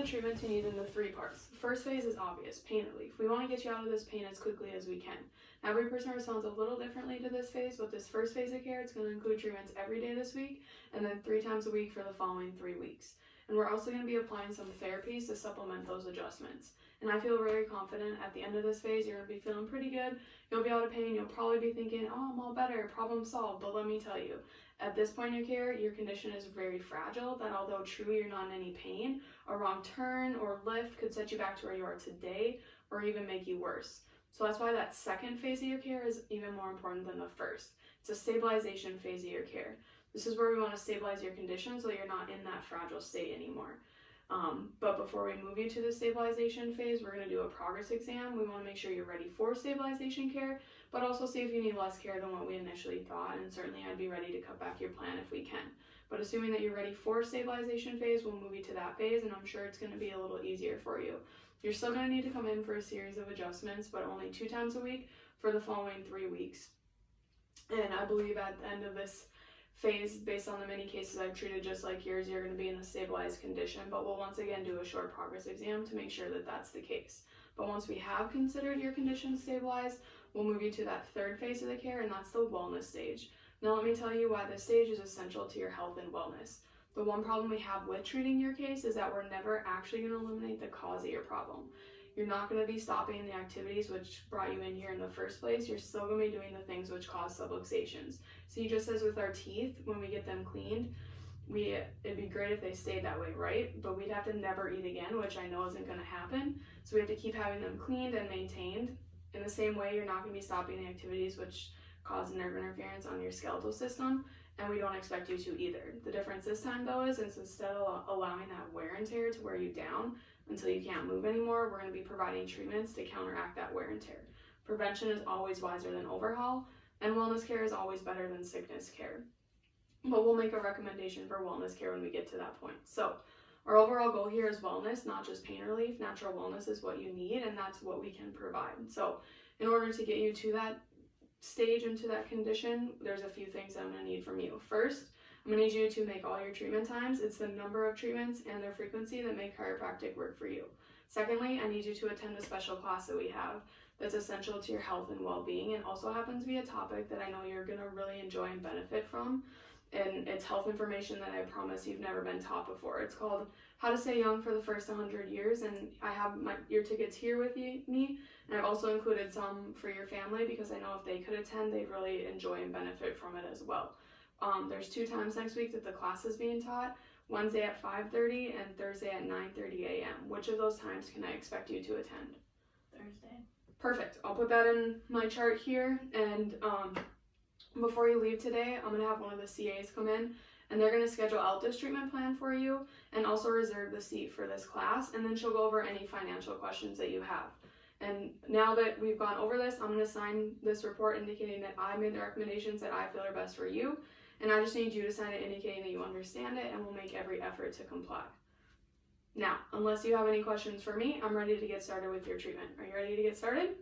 the treatments you need into 3 parts. The first phase is obvious, pain relief. We want to get you out of this pain as quickly as we can. Every person responds a little differently to this phase, but this first phase of care, it's going to include treatments every day this week, and then 3 times a week for the following 3 weeks. And we're also going to be applying some therapies to supplement those adjustments. And I feel very confident at the end of this phase, you're going to be feeling pretty good. You'll be out of pain. You'll probably be thinking, oh, I'm all better, problem solved. But let me tell you, at this point in your care, your condition is very fragile, that although true you're not in any pain, a wrong turn or lift could set you back to where you are today or even make you worse. So that's why that second phase of your care is even more important than the first. It's a stabilization phase of your care. This is where we want to stabilize your condition so that you're not in that fragile state anymore. But before we move you to the stabilization phase, we're going to do a progress exam. We want to make sure you're ready for stabilization care, but also see if you need less care than what we initially thought, and certainly I'd be ready to cut back your plan if we can. But assuming that you're ready for stabilization phase, we'll move you to that phase, and I'm sure it's going to be a little easier for you. You're still going to need to come in for a series of adjustments, but only 2 times a week for the following 3 weeks. And I believe at the end of this phase, based on the many cases I've treated just like yours, you're going to be in a stabilized condition, but we'll once again do a short progress exam to make sure that that's the case. But once we have considered your condition stabilized, we'll move you to that third phase of the care, and that's the wellness stage. Now let me tell you why this stage is essential to your health and wellness. The one problem we have with treating your case is that we're never actually going to eliminate the cause of your problem. You're not going to be stopping the activities which brought you in here in the first place. You're still going to be doing the things which cause subluxations. See, just as with our teeth, when we get them cleaned, it'd be great if they stayed that way, right? But we'd have to never eat again, which I know isn't going to happen. So we have to keep having them cleaned and maintained. In the same way, you're not going to be stopping the activities which cause nerve interference on your skeletal system, and we don't expect you to either. The difference this time, though, is instead of allowing that wear and tear to wear you down until you can't move anymore, we're going to be providing treatments to counteract that wear and tear. Prevention is always wiser than overhaul, and wellness care is always better than sickness care. But we'll make a recommendation for wellness care when we get to that point. So our overall goal here is wellness, not just pain relief. Natural wellness is what you need, and that's what we can provide. So in order to get you to that stage into that condition, there's a few things I'm going to need from you. First, I'm going to need you to make all your treatment times. It's the number of treatments and their frequency that make chiropractic work for you. Secondly, I need you to attend a special class that we have that's essential to your health and well-being, and also happens to be a topic that I know you're going to really enjoy and benefit from. And it's health information that I promise you've never been taught before. It's called How to Stay Young for the First 100 Years, and I have your tickets here with me, and I've also included some for your family because I know if they could attend, they'd really enjoy and benefit from it as well. There's 2 times next week that the class is being taught, Wednesday at 5:30 and Thursday at 9:30 a.m. Which of those times can I expect you to attend? Thursday. Perfect. I'll put that in my chart here, and before you leave today, I'm going to have one of the CAs come in, and they're going to schedule out this treatment plan for you and also reserve the seat for this class, and then she'll go over any financial questions that you have. And now that we've gone over this, I'm going to sign this report indicating that I made the recommendations that I feel are best for you, and I just need you to sign it indicating that you understand it, and we'll make every effort to comply. Now, unless you have any questions for me, I'm ready to get started with your treatment. Are you ready to get started?